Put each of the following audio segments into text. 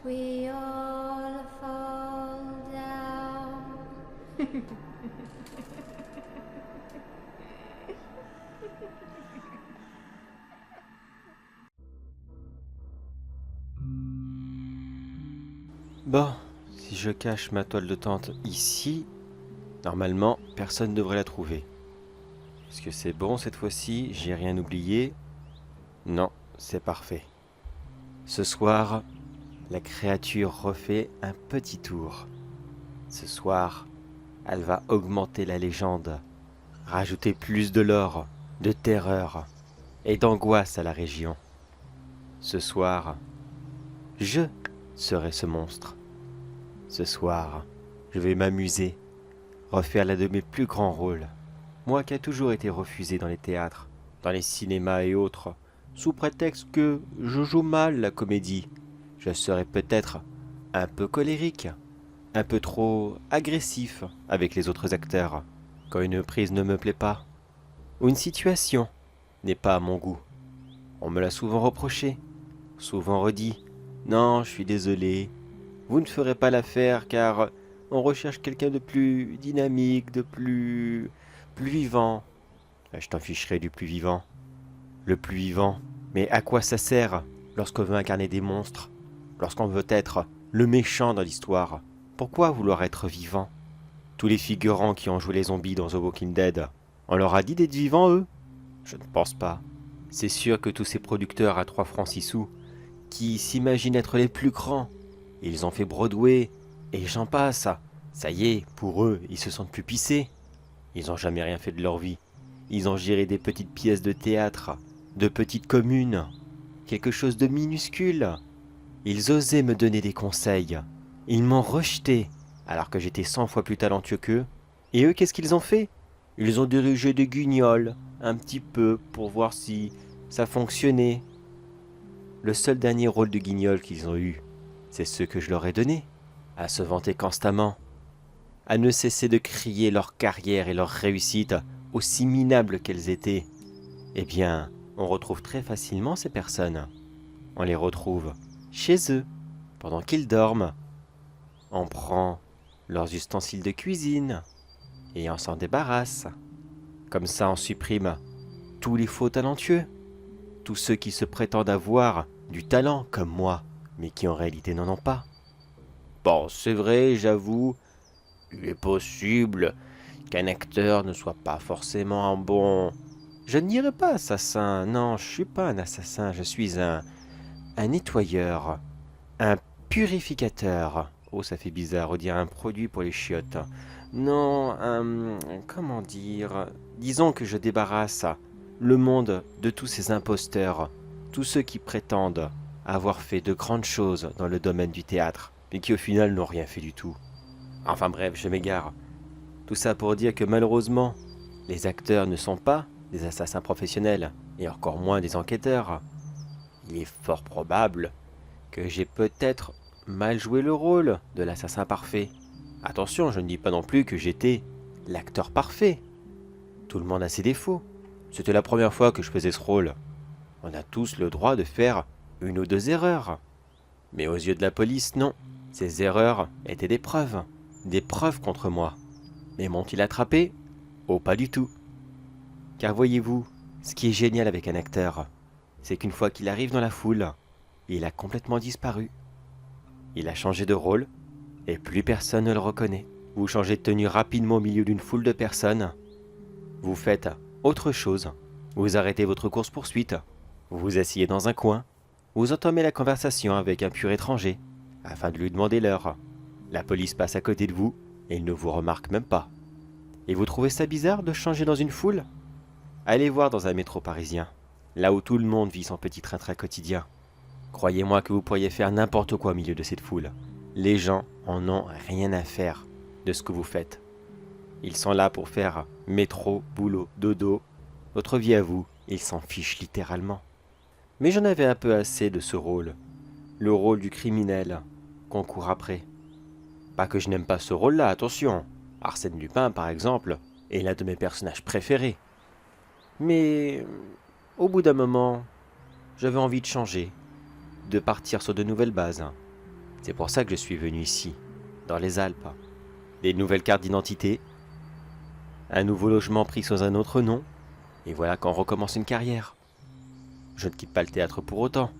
we all fall down. Bon, si je cache ma toile de tente ici, normalement, personne ne devrait la trouver. Est-ce que c'est bon cette fois-ci? J'ai rien oublié? Non, c'est parfait. Ce soir, la créature refait un petit tour. Ce soir, elle va augmenter la légende, rajouter plus de lore, de terreur et d'angoisse à la région. Ce soir, je serai ce monstre. Ce soir, je vais m'amuser, refaire l'un de mes plus grands rôles. Moi qui a toujours été refusé dans les théâtres, dans les cinémas et autres, sous prétexte que je joue mal la comédie. Je serai peut-être un peu colérique, un peu trop agressif avec les autres acteurs, quand une prise ne me plaît pas, ou une situation n'est pas à mon goût. On me l'a souvent reproché, souvent redit. Non, je suis désolé, vous ne ferez pas l'affaire car on recherche quelqu'un de plus dynamique, de plus vivant. Je t'en ficherai du plus vivant. Le plus vivant. Mais à quoi ça sert lorsqu'on veut incarner des monstres? Lorsqu'on veut être le méchant dans l'histoire? Pourquoi vouloir être vivant? Tous les figurants qui ont joué les zombies dans The Walking Dead, on leur a dit d'être vivants eux? Je ne pense pas. C'est sûr que tous ces producteurs à 3 francs 6 sous, qui s'imaginent être les plus grands, ils ont fait Broadway, et j'en passe. Ça y est, pour eux, ils se sentent plus pissés. Ils n'ont jamais rien fait de leur vie. Ils ont géré des petites pièces de théâtre, de petites communes, quelque chose de minuscule. Ils osaient me donner des conseils. Ils m'ont rejeté, alors que j'étais 100 fois plus talentueux qu'eux. Et eux, qu'est-ce qu'ils ont fait? Ils ont dirigé des guignols, un petit peu, pour voir si ça fonctionnait. Le seul dernier rôle de guignol qu'ils ont eu, c'est ce que je leur ai donné, à se vanter constamment, à ne cesser de crier leur carrière et leur réussite, aussi minables qu'elles étaient. Eh bien, on retrouve très facilement ces personnes. On les retrouve chez eux, pendant qu'ils dorment. On prend leurs ustensiles de cuisine et on s'en débarrasse. Comme ça, on supprime tous les faux talentueux, tous ceux qui se prétendent avoir du talent comme moi, mais qui en réalité n'en ont pas. Bon, c'est vrai, j'avoue, il est possible qu'un acteur ne soit pas forcément un bon... Je ne dirais pas assassin, non, je suis pas un assassin, je suis un nettoyeur, un purificateur. Oh, ça fait bizarre, on dirait un produit pour les chiottes. Non, comment dire... Disons que je débarrasse le monde de tous ces imposteurs, tous ceux qui prétendent avoir fait de grandes choses dans le domaine du théâtre, mais qui au final n'ont rien fait du tout. Enfin bref, je m'égare. Tout ça pour dire que malheureusement, les acteurs ne sont pas des assassins professionnels, et encore moins des enquêteurs. Il est fort probable que j'ai peut-être mal joué le rôle de l'assassin parfait. Attention, je ne dis pas non plus que j'étais l'acteur parfait. Tout le monde a ses défauts. C'était la première fois que je faisais ce rôle. On a tous le droit de faire une ou deux erreurs. Mais aux yeux de la police, non. Ces erreurs étaient des preuves contre moi. Mais m'ont-ils attrapé? Oh, pas du tout. Car voyez-vous, ce qui est génial avec un acteur, c'est qu'une fois qu'il arrive dans la foule, il a complètement disparu. Il a changé de rôle, et plus personne ne le reconnaît. Vous changez de tenue rapidement au milieu d'une foule de personnes. Vous faites autre chose. Vous arrêtez votre course-poursuite. Vous vous asseyez dans un coin. Vous entamez la conversation avec un pur étranger, afin de lui demander l'heure. La police passe à côté de vous, et il ne vous remarque même pas. Et vous trouvez ça bizarre de changer dans une foule? Allez voir dans un métro parisien, là où tout le monde vit son petit train-train quotidien. Croyez-moi que vous pourriez faire n'importe quoi au milieu de cette foule. Les gens en ont rien à faire de ce que vous faites. Ils sont là pour faire métro, boulot, dodo. Votre vie à vous, ils s'en fichent littéralement. Mais j'en avais un peu assez de ce rôle. Le rôle du criminel qu'on court après. Pas que je n'aime pas ce rôle-là, attention. Arsène Lupin, par exemple, est l'un de mes personnages préférés. Mais au bout d'un moment, j'avais envie de changer, de partir sur de nouvelles bases. C'est pour ça que je suis venu ici, dans les Alpes. Des nouvelles cartes d'identité, un nouveau logement pris sous un autre nom, et voilà qu'on recommence une carrière. Je ne quitte pas le théâtre pour autant.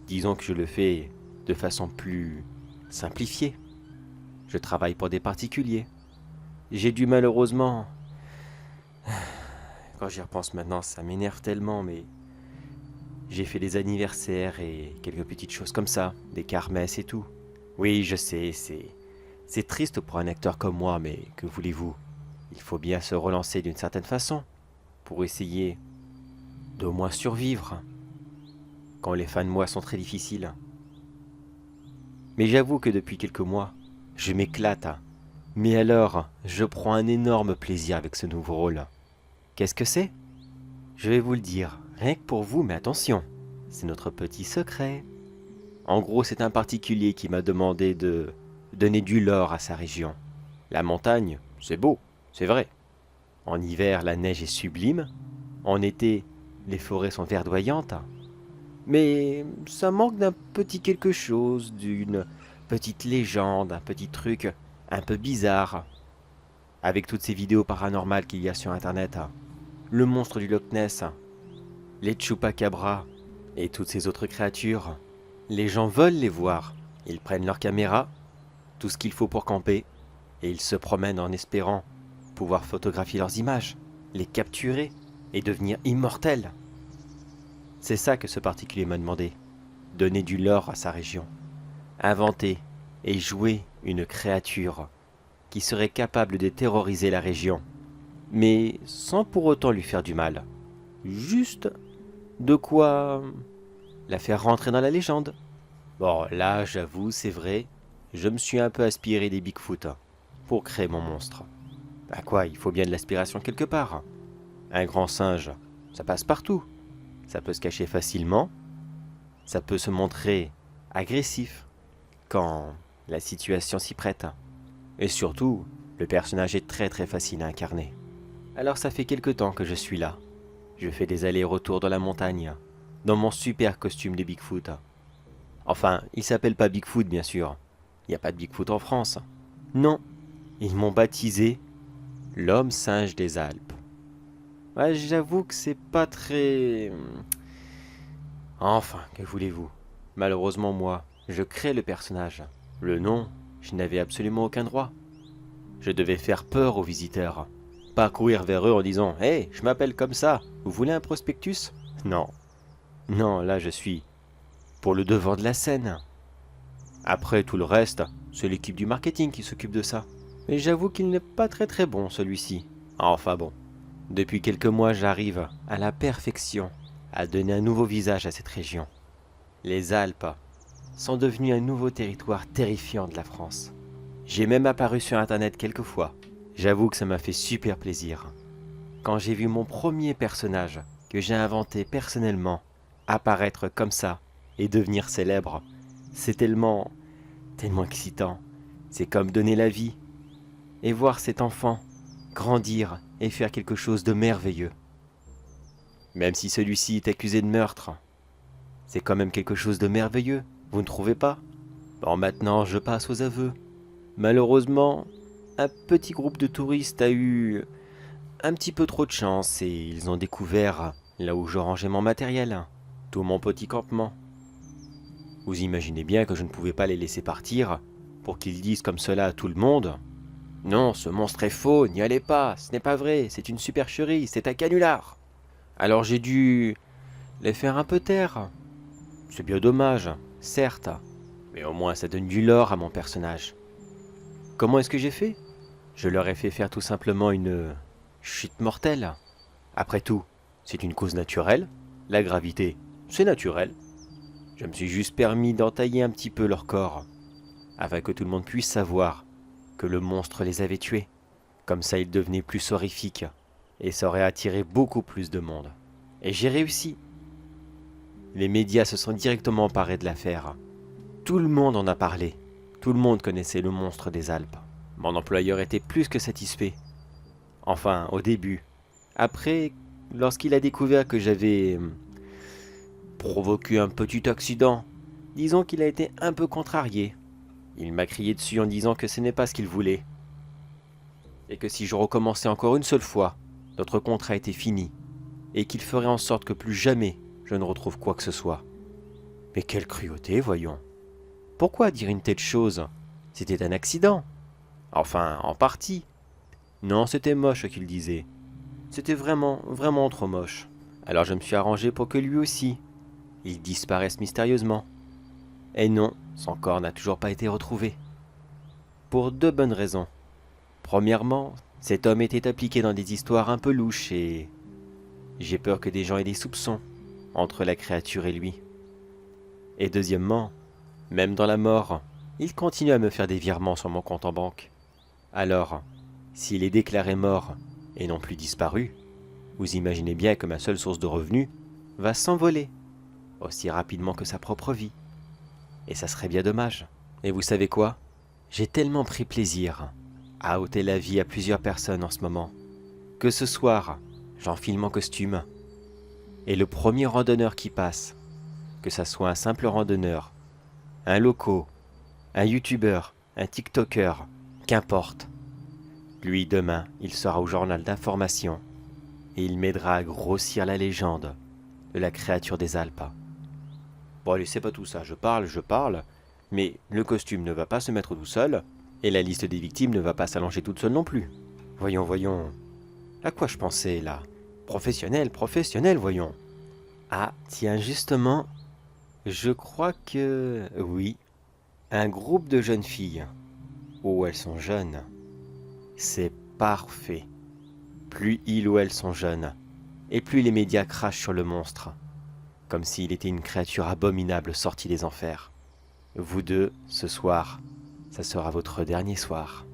Disons que je le fais de façon plus simplifiée. Je travaille pour des particuliers. J'ai dû malheureusement... Quand j'y repense maintenant, ça m'énerve tellement, mais... J'ai fait des anniversaires et quelques petites choses comme ça, des kermesses et tout. Oui, je sais, c'est triste pour un acteur comme moi, mais que voulez-vous? Il faut bien se relancer d'une certaine façon, pour essayer d'au moins survivre, quand les fins de mois sont très difficiles. Mais j'avoue que depuis quelques mois, je m'éclate. Mais alors, je prends un énorme plaisir avec ce nouveau rôle. Qu'est-ce que c'est? Je vais vous le dire, rien que pour vous, mais attention, c'est notre petit secret. En gros, c'est un particulier qui m'a demandé de donner du lore à sa région. La montagne, c'est beau, c'est vrai. En hiver, la neige est sublime. En été, les forêts sont verdoyantes. Mais ça manque d'un petit quelque chose, d'une petite légende, un petit truc un peu bizarre. Avec toutes ces vidéos paranormales qu'il y a sur internet, le monstre du Loch Ness, les chupacabras et toutes ces autres créatures, les gens veulent les voir. Ils prennent leur caméra, tout ce qu'il faut pour camper, et ils se promènent en espérant pouvoir photographier leurs images, les capturer et devenir immortels. C'est ça que ce particulier m'a demandé, donner du lore à sa région, inventer et jouer une créature qui serait capable de terroriser la région, mais sans pour autant lui faire du mal. Juste de quoi la faire rentrer dans la légende. Bon, là, j'avoue, c'est vrai, je me suis un peu aspiré des Bigfoot pour créer mon monstre. Bah quoi, il faut bien de l'aspiration quelque part. Un grand singe, ça passe partout. Ça peut se cacher facilement, ça peut se montrer agressif quand la situation s'y prête. Et surtout, le personnage est très très facile à incarner. Alors ça fait quelque temps que je suis là. Je fais des allers-retours dans la montagne, dans mon super costume de Bigfoot. Enfin, il s'appelle pas Bigfoot bien sûr. Il n'y a pas de Bigfoot en France. Non, ils m'ont baptisé l'homme singe des Alpes. Ouais, j'avoue que c'est pas très... Enfin, que voulez-vous? Malheureusement moi, je crée le personnage. Le nom, je n'avais absolument aucun droit. Je devais faire peur aux visiteurs. Pas courir vers eux en disant « Hey, je m'appelle comme ça, vous voulez un prospectus ?» Non. Non, là je suis pour le devant de la scène. Après tout le reste, c'est l'équipe du marketing qui s'occupe de ça. Mais j'avoue qu'il n'est pas très très bon celui-ci. Enfin bon. Depuis quelques mois, j'arrive à la perfection à donner un nouveau visage à cette région. Les Alpes sont devenues un nouveau territoire terrifiant de la France. J'ai même apparu sur internet quelques fois. J'avoue que ça m'a fait super plaisir. Quand j'ai vu mon premier personnage, que j'ai inventé personnellement, apparaître comme ça et devenir célèbre, c'est tellement excitant. C'est comme donner la vie et voir cet enfant grandir et faire quelque chose de merveilleux. Même si celui-ci est accusé de meurtre, c'est quand même quelque chose de merveilleux, vous ne trouvez pas? Bon, maintenant je passe aux aveux. Malheureusement, un petit groupe de touristes a eu un petit peu trop de chance et ils ont découvert là où je rangeais mon matériel, tout mon petit campement. Vous imaginez bien que je ne pouvais pas les laisser partir pour qu'ils disent comme cela à tout le monde. Non, ce monstre est faux, n'y allez pas, ce n'est pas vrai, c'est une supercherie, c'est un canular. Alors j'ai dû les faire un peu taire. C'est bien dommage, certes, mais au moins ça donne du lore à mon personnage. Comment est-ce que j'ai fait? Je leur ai fait faire tout simplement une chute mortelle. Après tout, c'est une cause naturelle, la gravité, c'est naturel. Je me suis juste permis d'entailler un petit peu leur corps, afin que tout le monde puisse savoir que le monstre les avait tués. Comme ça, ils devenaient plus horrifiques, et ça aurait attiré beaucoup plus de monde. Et j'ai réussi. Les médias se sont directement emparés de l'affaire. Tout le monde en a parlé. Tout le monde connaissait le monstre des Alpes. Mon employeur était plus que satisfait. Enfin, au début. Après, lorsqu'il a découvert que j'avais provoqué un petit accident, disons qu'il a été un peu contrarié. Il m'a crié dessus en disant que ce n'est pas ce qu'il voulait. Et que si je recommençais encore une seule fois, notre contrat était fini. Et qu'il ferait en sorte que plus jamais je ne retrouve quoi que ce soit. Mais quelle cruauté, voyons. Pourquoi dire une telle chose? C'était un accident. Enfin, en partie. Non, c'était moche ce qu'il disait. C'était vraiment, vraiment trop moche. Alors je me suis arrangé pour que lui aussi, il disparaisse mystérieusement. Et non, son corps n'a toujours pas été retrouvé. Pour deux bonnes raisons. Premièrement, cet homme était impliqué dans des histoires un peu louches et j'ai peur que des gens aient des soupçons entre la créature et lui. Et deuxièmement, même dans la mort, il continue à me faire des virements sur mon compte en banque. Alors, s'il est déclaré mort et non plus disparu, vous imaginez bien que ma seule source de revenus va s'envoler aussi rapidement que sa propre vie. Et ça serait bien dommage. Et vous savez quoi? J'ai tellement pris plaisir à ôter la vie à plusieurs personnes en ce moment, que ce soir, j'enfile mon costume, et le premier randonneur qui passe, que ça soit un simple randonneur, un loco, un youtubeur, un tiktoker, qu'importe, lui demain, il sera au journal d'information, et il m'aidera à grossir la légende de la créature des Alpes. Bon allez, c'est pas tout ça, je parle, mais le costume ne va pas se mettre tout seul, et la liste des victimes ne va pas s'allonger toute seule non plus. Voyons. À quoi je pensais, là? Professionnel, voyons. Ah, tiens, justement, je crois que... Oui, un groupe de jeunes filles. Oh, elles sont jeunes. C'est parfait. Plus ils ou elles sont jeunes, et plus les médias crachent sur le monstre, comme s'il était une créature abominable sortie des enfers. Vous deux, ce soir, ça sera votre dernier soir.